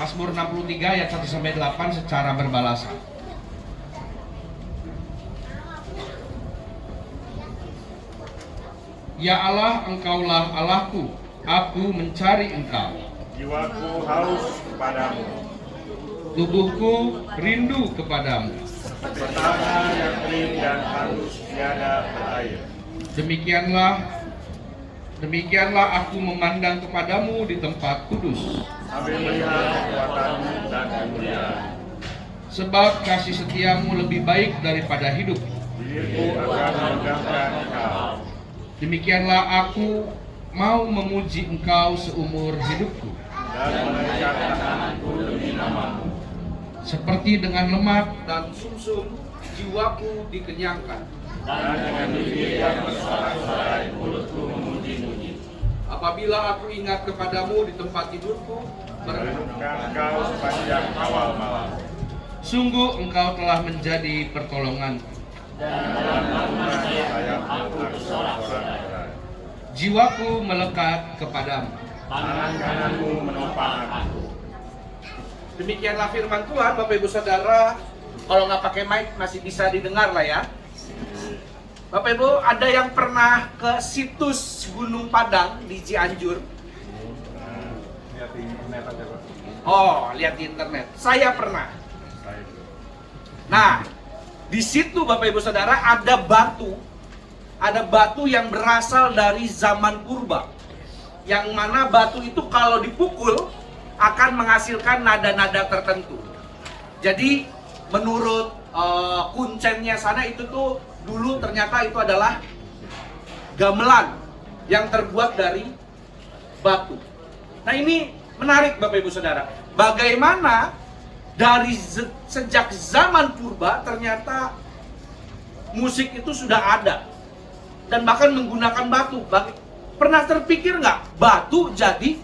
Mazmur 63 ayat 1-8 secara berbalasan. Ya Allah, Engkaulah Allahku, aku mencari Engkau. Jiwaku haus kepadamu, Tubuhku rindu kepadamu. seperti tanah yang kering dan halus tiada berair. Demikianlah aku memandang kepadamu di tempat kudus. Sambil melihat kekuatanmu dan kemuliaan, Sebab kasih setiamu lebih baik daripada hidup. diriku akan menegakkan Engkau. Demikianlah aku mau memuji Engkau seumur hidupku. Dan menaikkan tanganku demi namamu. Seperti dengan lemak dan sumsum, jiwaku dikenyangkan. Dan dengan bibir yang bersorak-sorai mulutku memuji-muji. Apabila aku ingat kepadamu di tempat tidurku, Merenungkan Engkau sepanjang awal malam. sungguh Engkau telah menjadi pertolonganku. Dan dalam naungan sayapmu aku bersorak-sorai. Jiwaku melekat kepadamu. Tangan kananmu menopang aku. Demikianlah firman Tuhan, Bapak Ibu Saudara. Kalau nggak pakai mic masih bisa didengar lah ya. Bapak Ibu, ada yang pernah ke situs Gunung Padang di Cianjur? Lihat di internet aja, Pak. Oh, lihat di internet. Saya pernah. Nah, di situ Bapak Ibu Saudara ada batu yang berasal dari zaman purba. Yang mana batu itu kalau dipukul akan menghasilkan nada-nada tertentu. Jadi menurut kuncennya sana itu tuh dulu ternyata itu adalah gamelan yang terbuat dari batu. Nah, ini menarik Bapak Ibu Saudara. Bagaimana dari sejak zaman purba ternyata musik itu sudah ada dan bahkan menggunakan batu. Pernah terpikir nggak batu jadi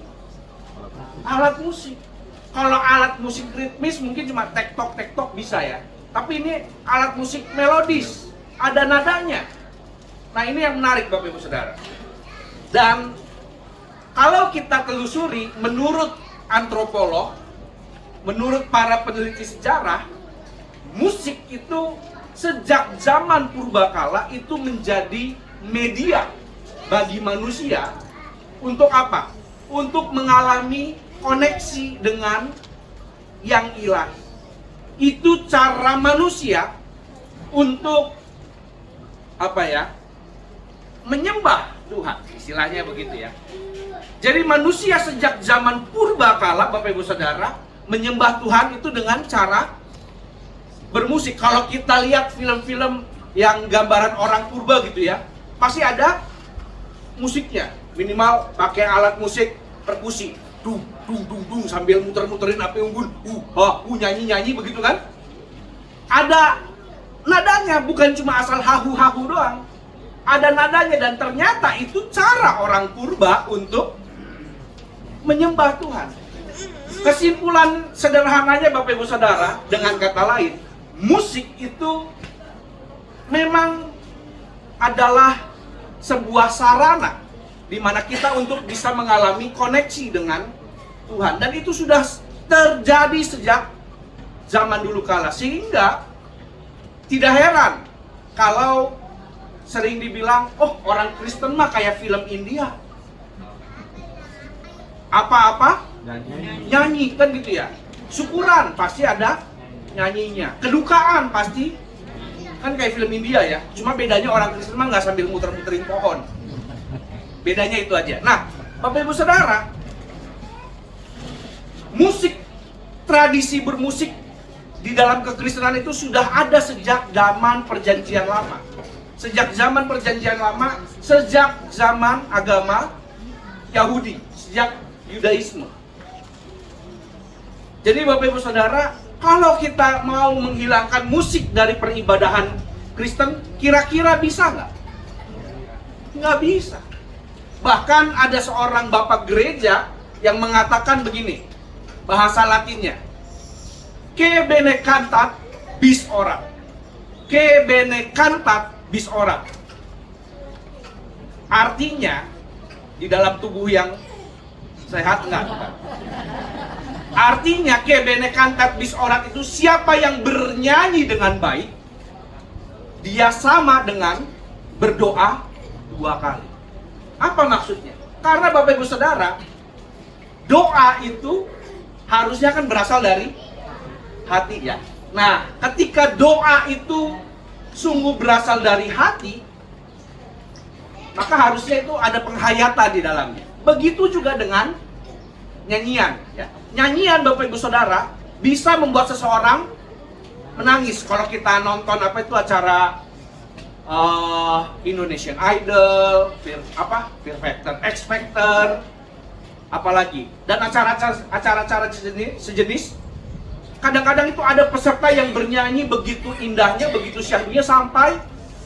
alat musik? Kalau alat musik ritmis mungkin cuma tek-tok bisa ya. Tapi ini alat musik melodis, ada nadanya. Nah, ini yang menarik Bapak Ibu Saudara. Dan kalau kita telusuri, menurut antropolog, menurut para peneliti sejarah, musik itu sejak zaman purbakala itu menjadi media bagi manusia untuk apa? Untuk mengalami koneksi dengan yang ilahi. Itu cara manusia untuk apa ya? Menyembah Tuhan, istilahnya begitu ya. Jadi manusia sejak zaman purbakala, Bapak Ibu Saudara, menyembah Tuhan itu dengan cara bermusik. Kalau kita lihat film-film yang gambaran orang purba gitu ya, pasti ada musiknya. Minimal pakai alat musik perkusi, dung sambil muter-muterin api unggun, nyanyi begitu kan? Ada nadanya, bukan cuma asal hahu-hahu doang. Ada nadanya, dan ternyata itu cara orang purba untuk menyembah Tuhan. Kesimpulan sederhananya Bapak Ibu Saudara, dengan kata lain, musik itu memang adalah sebuah sarana di mana kita untuk bisa mengalami koneksi dengan Tuhan, dan itu sudah terjadi sejak zaman dulu kala, sehingga tidak heran kalau sering dibilang, oh orang Kristen mah kayak film India, apa-apa nyanyi kan gitu ya. Syukuran pasti ada nyanyinya, kedukaan pasti kan kayak film India ya. Cuma bedanya orang Kristen mah nggak sambil muter-muterin pohon. Bedanya itu aja. Nah, Bapak Ibu Saudara, musik, tradisi bermusik di dalam kekristenan itu sudah ada sejak zaman Perjanjian Lama. Sejak zaman Perjanjian Lama, sejak zaman agama Yahudi, sejak Yudaisme. Jadi Bapak Ibu Saudara, kalau kita mau menghilangkan musik dari peribadahan Kristen, kira-kira bisa nggak? Nggak bisa. Bahkan ada seorang bapak gereja yang mengatakan begini, bahasa Latinnya, "Que bene cantat bis ora." "Que bene cantat bis ora." Artinya, di dalam tubuh yang sehat enggak? Artinya kebene kantat bis orat itu siapa yang bernyanyi dengan baik, dia sama dengan berdoa 2 kali. Apa maksudnya? Karena Bapak Ibu Saudara, doa itu harusnya kan berasal dari hati ya. Nah, ketika doa itu sungguh berasal dari hati, maka harusnya itu ada penghayatan di dalamnya. Begitu juga dengan nyanyian ya. Nyanyian Bapak Ibu Saudara bisa membuat seseorang menangis. Kalau kita nonton apa itu acara Indonesian Idol, Fear Factor, X Factor, apalagi dan acara-acara sejenis, kadang-kadang itu ada peserta yang bernyanyi begitu indahnya, begitu syahdunya sampai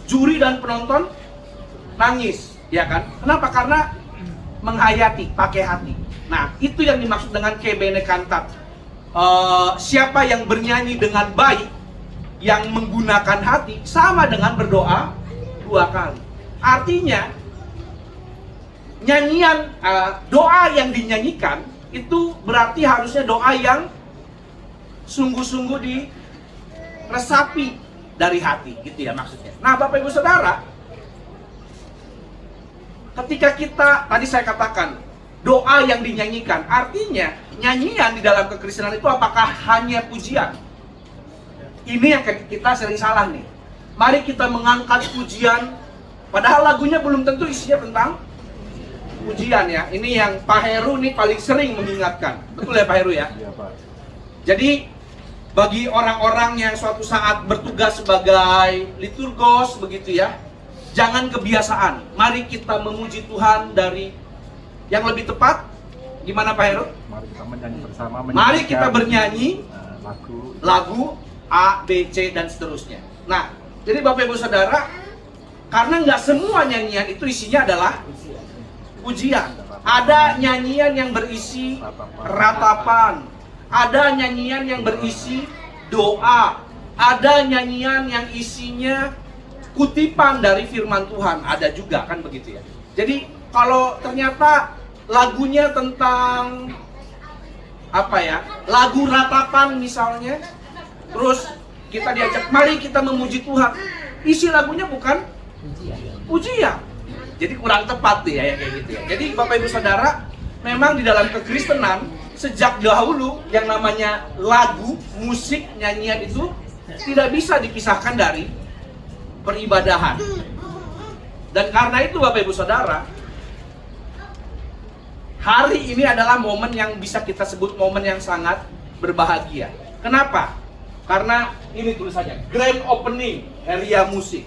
juri dan penonton nangis, ya kan? Kenapa? Karena menghayati, pakai hati. Nah, itu yang dimaksud dengan kebene kantat. Siapa yang bernyanyi dengan baik, yang menggunakan hati, sama dengan berdoa 2 kali. Artinya, nyanyian, doa yang dinyanyikan, itu berarti harusnya doa yang sungguh-sungguh diresapi dari hati, gitu ya maksudnya. Nah, Bapak Ibu Saudara, ketika kita, tadi saya katakan, doa yang dinyanyikan, artinya nyanyian di dalam kekristenan itu apakah hanya pujian? Ini yang kita sering salah nih. Mari kita mengangkat pujian, padahal lagunya belum tentu isinya tentang pujian ya. Ini yang Pak Heru nih paling sering mengingatkan. Betul ya Pak Heru ya? Iya Pak. Jadi bagi orang-orang yang suatu saat bertugas sebagai liturgos begitu ya, jangan kebiasaan. Mari kita memuji Tuhan dari yang lebih tepat, gimana Pak Heru? Mari kita menyanyi bersama. Mari kita bernyanyi lagu A, B, C, dan seterusnya. Nah, jadi Bapak Ibu Saudara, karena nggak semua nyanyian itu isinya adalah pujian. Ada nyanyian yang berisi ratapan, ada nyanyian yang berisi doa, ada nyanyian yang isinya kutipan dari firman Tuhan, ada juga kan begitu ya. Jadi kalau ternyata lagunya tentang apa ya, lagu ratapan misalnya, terus kita diajak mari kita memuji Tuhan, isi lagunya bukan pujian, jadi kurang tepat tuh ya kayak gitu ya. Jadi Bapak Ibu Saudara, memang di dalam kekristenan sejak dahulu yang namanya lagu, musik, nyanyian itu tidak bisa dipisahkan dari peribadahan. Dan karena itu Bapak Ibu Saudara, hari ini adalah momen yang bisa kita sebut momen yang sangat berbahagia. Kenapa? Karena ini tulisannya, Grand Opening Heria Musik.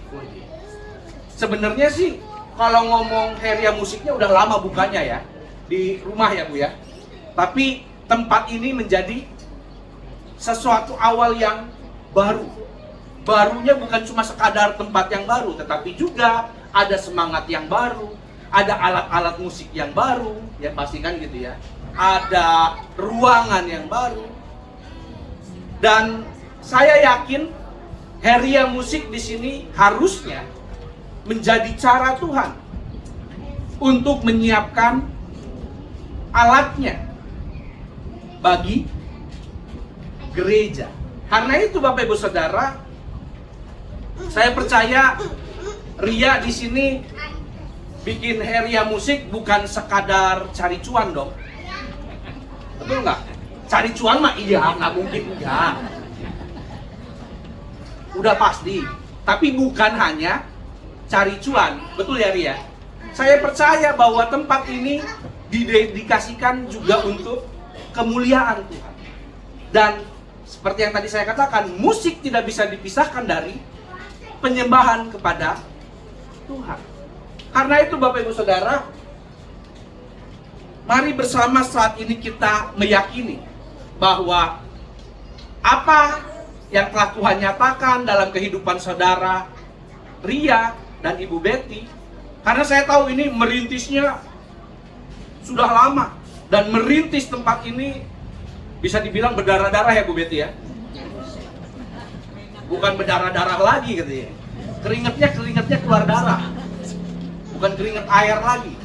Sebenarnya sih kalau ngomong Heria Musiknya udah lama bukanya ya, di rumah ya Bu ya. Tapi tempat ini menjadi sesuatu awal yang baru. Barunya bukan cuma sekadar tempat yang baru, tetapi juga ada semangat yang baru, ada alat-alat musik yang baru, ya pasti kan gitu ya. Ada ruangan yang baru. Dan saya yakin Heria Musik di sini harusnya menjadi cara Tuhan untuk menyiapkan alatnya bagi gereja. Karena itu Bapak Ibu Saudara, saya percaya Ria di sini bikin Heria Musik bukan sekadar cari cuan dong. Betul nggak? Cari cuan mah iya, nggak mungkin enggak. Udah pasti. Tapi bukan hanya cari cuan. Betul ya Ria? Saya percaya bahwa tempat ini didedikasikan juga untuk kemuliaan Tuhan. Dan seperti yang tadi saya katakan, musik tidak bisa dipisahkan dari penyembahan kepada Tuhan. Karena itu Bapak Ibu Saudara, mari bersama saat ini kita meyakini bahwa apa yang telah Tuhan nyatakan dalam kehidupan saudara Ria dan Ibu Betty, karena saya tahu ini merintisnya sudah lama, dan merintis tempat ini bisa dibilang berdarah-darah ya Bu Betty ya. Bukan berdarah-darah lagi gitu ya. Keringetnya keluar darah. Bukan keringet air lagi.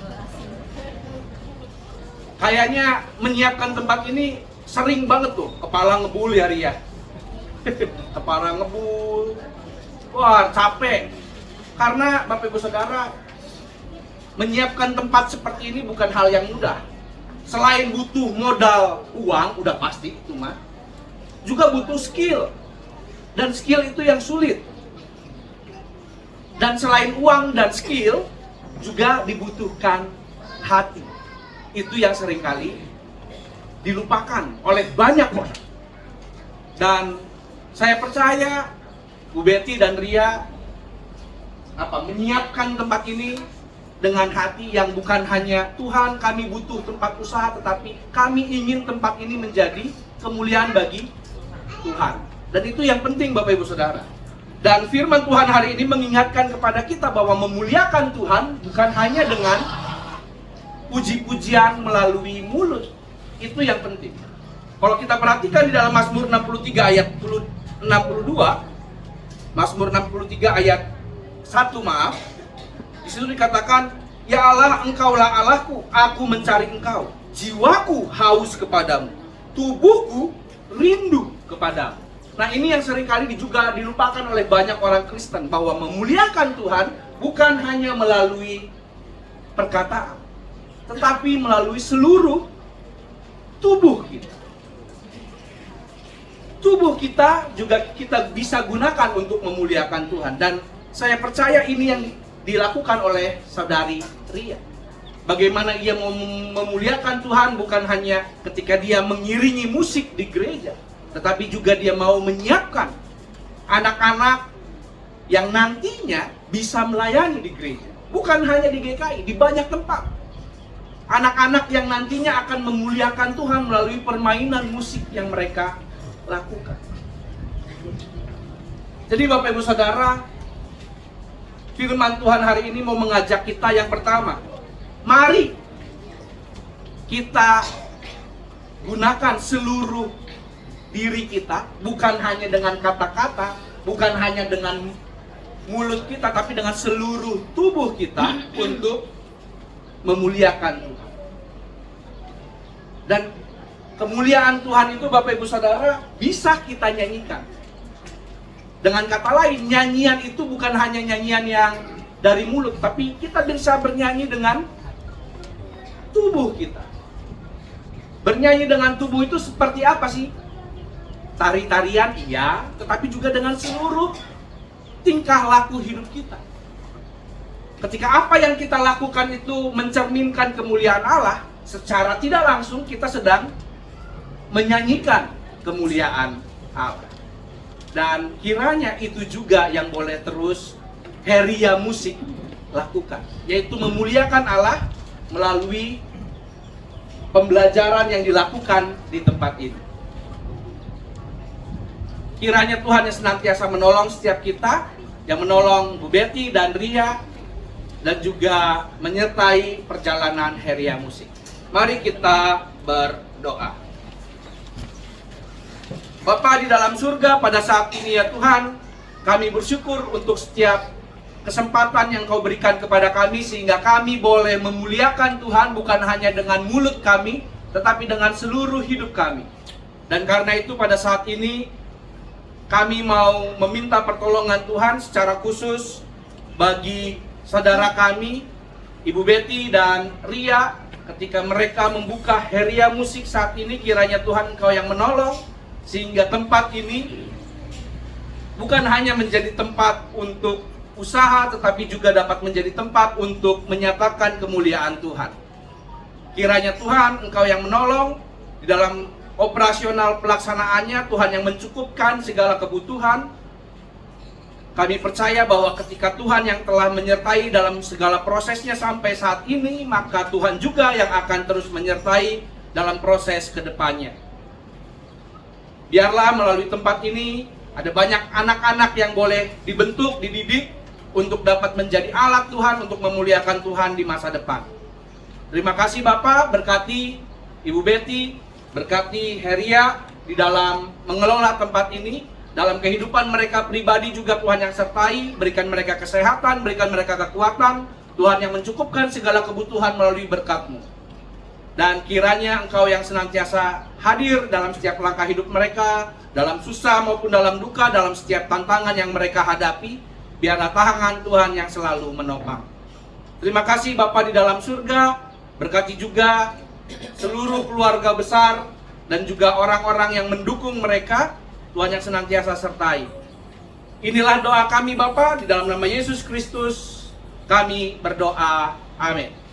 Kayaknya menyiapkan tempat ini sering banget tuh kepala ngebul ya Ria. Kepala ngebul. Wah, capek. Karena Bapak Ibu Saudara, menyiapkan tempat seperti ini bukan hal yang mudah. Selain butuh modal uang, udah pasti itu mah, juga butuh skill. Dan skill itu yang sulit. Dan selain uang dan skill, juga dibutuhkan hati. Itu yang seringkali dilupakan oleh banyak orang. Dan saya percaya Bu Betty dan Ria menyiapkan tempat ini dengan hati yang bukan hanya Tuhan kami butuh tempat usaha, tetapi kami ingin tempat ini menjadi kemuliaan bagi Tuhan. Dan itu yang penting Bapak Ibu Saudara. Dan firman Tuhan hari ini mengingatkan kepada kita bahwa memuliakan Tuhan bukan hanya dengan puji-pujian melalui mulut. Itu yang penting. Kalau kita perhatikan di dalam Mazmur 63 ayat 62, Mazmur 63 ayat 1 di situ dikatakan, ya Allah, Engkaulah Allahku, aku mencari Engkau. Jiwaku haus kepadamu, tubuhku rindu kepadamu. Nah, ini yang seringkali juga dilupakan oleh banyak orang Kristen, bahwa memuliakan Tuhan bukan hanya melalui perkataan, tetapi melalui seluruh tubuh kita. Tubuh kita juga kita bisa gunakan untuk memuliakan Tuhan. Dan saya percaya ini yang dilakukan oleh saudari Ria. Bagaimana ia mau memuliakan Tuhan bukan hanya ketika dia mengiringi musik di gereja, tetapi juga dia mau menyiapkan anak-anak yang nantinya bisa melayani di gereja. Bukan hanya di GKI, di banyak tempat. Anak-anak yang nantinya akan memuliakan Tuhan melalui permainan musik yang mereka lakukan. Jadi Bapak Ibu Saudara, firman Tuhan hari ini mau mengajak kita yang pertama, mari kita gunakan seluruh diri kita, bukan hanya dengan kata-kata, bukan hanya dengan mulut kita, tapi dengan seluruh tubuh kita untuk memuliakan Tuhan. Dan kemuliaan Tuhan itu Bapak Ibu Saudara bisa kita nyanyikan. Dengan kata lain, nyanyian itu bukan hanya nyanyian yang dari mulut, tapi kita bisa bernyanyi dengan tubuh kita. Bernyanyi dengan tubuh itu seperti apa sih? Tari-tarian iya, tetapi juga dengan seluruh tingkah laku hidup kita. Ketika apa yang kita lakukan itu mencerminkan kemuliaan Allah, secara tidak langsung kita sedang menyanyikan kemuliaan Allah. Dan kiranya itu juga yang boleh terus Heria Musik lakukan, yaitu memuliakan Allah melalui pembelajaran yang dilakukan di tempat ini. Kiranya Tuhan yang senantiasa menolong setiap kita, yang menolong Bu Betty dan Ria, dan juga menyertai perjalanan Heria Musik. Mari kita berdoa. Bapa di dalam surga, pada saat ini ya Tuhan, kami bersyukur untuk setiap kesempatan yang Kau berikan kepada kami, sehingga kami boleh memuliakan Tuhan bukan hanya dengan mulut kami, tetapi dengan seluruh hidup kami. Dan karena itu pada saat ini kami mau meminta pertolongan Tuhan secara khusus bagi saudara kami, Ibu Betty dan Ria, ketika mereka membuka Heria Musik saat ini. Kiranya Tuhan Engkau yang menolong, sehingga tempat ini bukan hanya menjadi tempat untuk usaha, tetapi juga dapat menjadi tempat untuk menyatakan kemuliaan Tuhan. Kiranya Tuhan Engkau yang menolong di dalam operasional pelaksanaannya, Tuhan yang mencukupkan segala kebutuhan. Kami percaya bahwa ketika Tuhan yang telah menyertai dalam segala prosesnya sampai saat ini, maka Tuhan juga yang akan terus menyertai dalam proses kedepannya. Biarlah melalui tempat ini ada banyak anak-anak yang boleh dibentuk, dididik untuk dapat menjadi alat Tuhan untuk memuliakan Tuhan di masa depan. Terima kasih Bapak, berkati Ibu Betty, berkati Heria di dalam mengelola tempat ini. Dalam kehidupan mereka pribadi juga Tuhan yang sertai, berikan mereka kesehatan, berikan mereka kekuatan, Tuhan yang mencukupkan segala kebutuhan melalui berkat-Mu. Dan kiranya Engkau yang senantiasa hadir dalam setiap langkah hidup mereka, dalam susah maupun dalam duka, dalam setiap tantangan yang mereka hadapi. Biarlah tangan Tuhan yang selalu menopang. Terima kasih Bapa di dalam surga. Berkati juga seluruh keluarga besar dan juga orang-orang yang mendukung mereka. Tuhan yang senantiasa sertai. Inilah doa kami Bapa, di dalam nama Yesus Kristus kami berdoa. Amin.